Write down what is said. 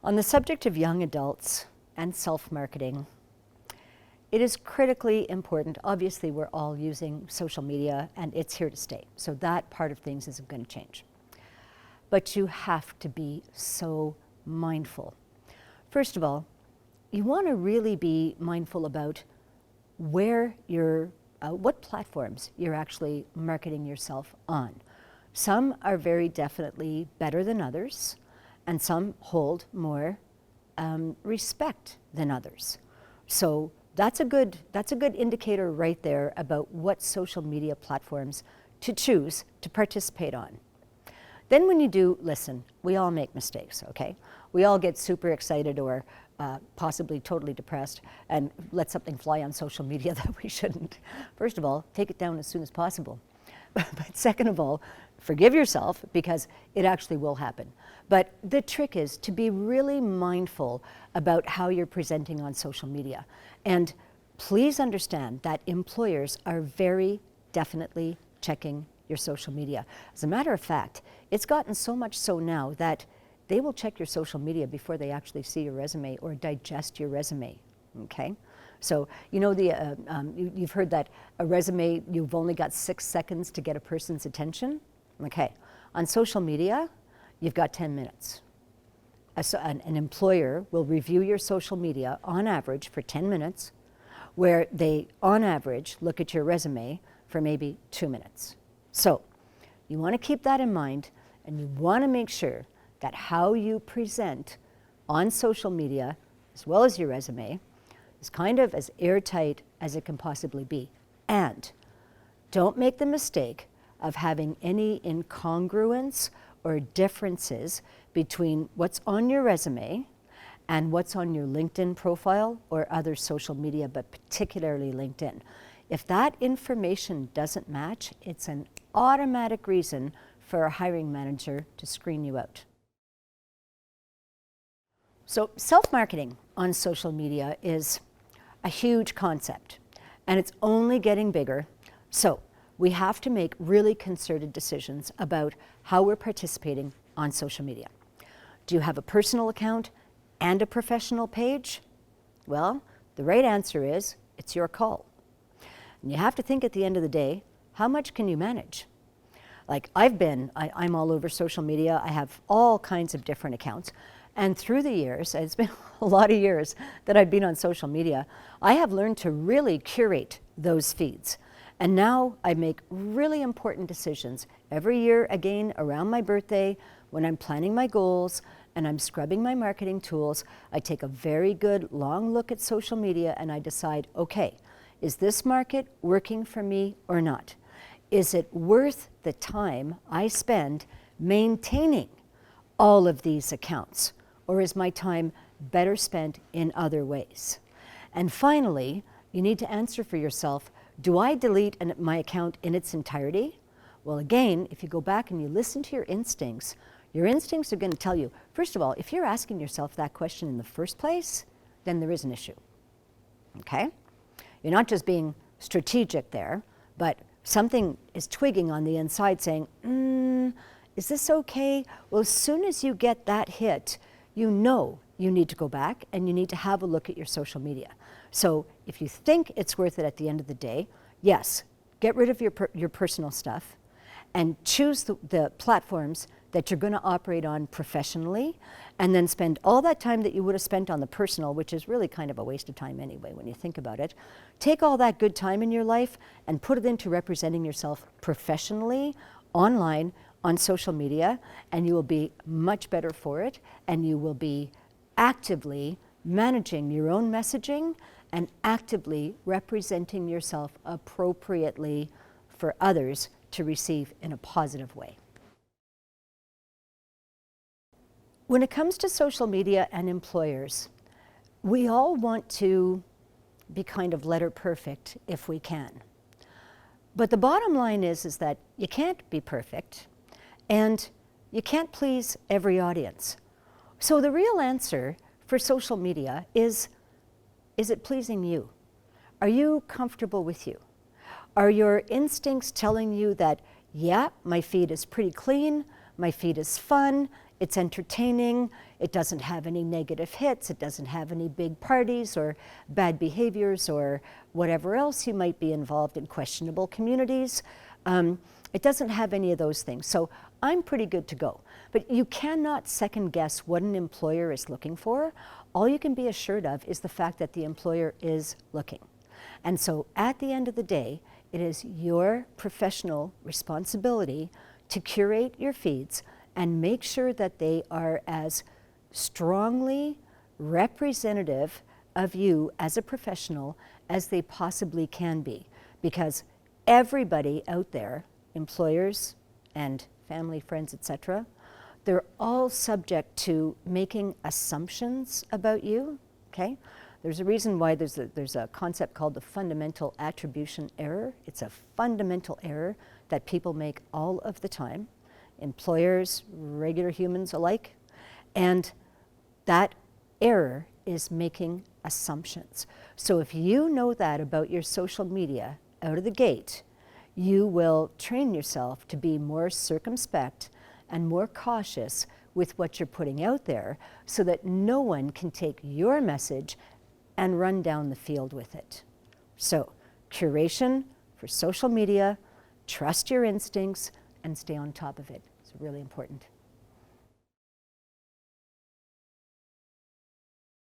On the subject of young adults and self-marketing, it is critically important. Obviously, we're all using social media and it's here to stay. So that part of things isn't going to change. But you have to be so mindful. First of all, you want to really be mindful about where you're, what platforms you're actually marketing yourself on. Some are very definitely better than others, and some hold more respect than others. So that's a good indicator right there about what social media platforms to choose to participate on. Then when you do, listen, we all make mistakes, okay? We all get super excited or possibly totally depressed and let something fly on social media that we shouldn't. First of all, take it down as soon as possible. But second of all, forgive yourself, because it actually will happen. But the trick is to be really mindful about how you're presenting on social media. And please understand that employers are very definitely checking your social media. As a matter of fact, it's gotten so much so now that they will check your social media before they actually see your resume or digest your resume, okay? So, you know, you've heard that a resume, you've only got 6 seconds to get a person's attention? Okay. On social media, you've got 10 minutes. An employer will review your social media on average for 10 minutes, where they, on average, look at your resume for maybe 2 minutes. So, you want to keep that in mind, and you want to make sure that how you present on social media, as well as your resume, is kind of as airtight as it can possibly be. And don't make the mistake of having any incongruence or differences between what's on your resume and what's on your LinkedIn profile or other social media, but particularly LinkedIn. If that information doesn't match, it's an automatic reason for a hiring manager to screen you out. So self-marketing on social media is a huge concept, and it's only getting bigger. So we have to make really concerted decisions about how we're participating on social media. Do you have a personal account and a professional page? Well, the right answer is, it's your call. And you have to think at the end of the day, how much can you manage? Like I'm all over social media. I have all kinds of different accounts. And through the years, it's been a lot of years that I've been on social media, I have learned to really curate those feeds. And now I make really important decisions every year, again, around my birthday, when I'm planning my goals and I'm scrubbing my marketing tools. I take a very good long look at social media and I decide, okay, is this market working for me or not? Is it worth the time I spend maintaining all of these accounts? Or is my time better spent in other ways? And finally, you need to answer for yourself, do I delete my account in its entirety? Well, again, if you go back and you listen to your instincts are going to tell you, first of all, if you're asking yourself that question in the first place, then there is an issue, okay? You're not just being strategic there, but something is twigging on the inside saying, is this okay? Well, as soon as you get that hit, you know you need to go back and you need to have a look at your social media. So if you think it's worth it at the end of the day, yes, get rid of your personal stuff and choose the platforms that you're going to operate on professionally, and then spend all that time that you would have spent on the personal, which is really kind of a waste of time anyway when you think about it. Take all that good time in your life and put it into representing yourself professionally online on social media, and you will be much better for it, and you will be actively managing your own messaging and actively representing yourself appropriately for others to receive in a positive way. When it comes to social media and employers, we all want to be kind of letter perfect if we can. But the bottom line is that you can't be perfect, and you can't please every audience. So the real answer for social media is it pleasing you? Are you comfortable with you? Are your instincts telling you that, yeah, my feed is pretty clean, my feed is fun, it's entertaining, it doesn't have any negative hits, it doesn't have any big parties or bad behaviors or whatever else you might be involved in, questionable communities. It doesn't have any of those things. So I'm pretty good to go. But you cannot second guess what an employer is looking for. All you can be assured of is the fact that the employer is looking. And so at the end of the day, it is your professional responsibility to curate your feeds and make sure that they are as strongly representative of you as a professional as they possibly can be. Because everybody out there, employers and family, friends, etc., they're all subject to making assumptions about you, okay? There's a reason why there's a concept called the fundamental attribution error. It's a fundamental error that people make all of the time, employers, regular humans alike, and that error is making assumptions. So if you know that about your social media out of the gate, you will train yourself to be more circumspect and more cautious with what you're putting out there so that no one can take your message and run down the field with it. So, curation for social media, trust your instincts, and stay on top of it. It's really important.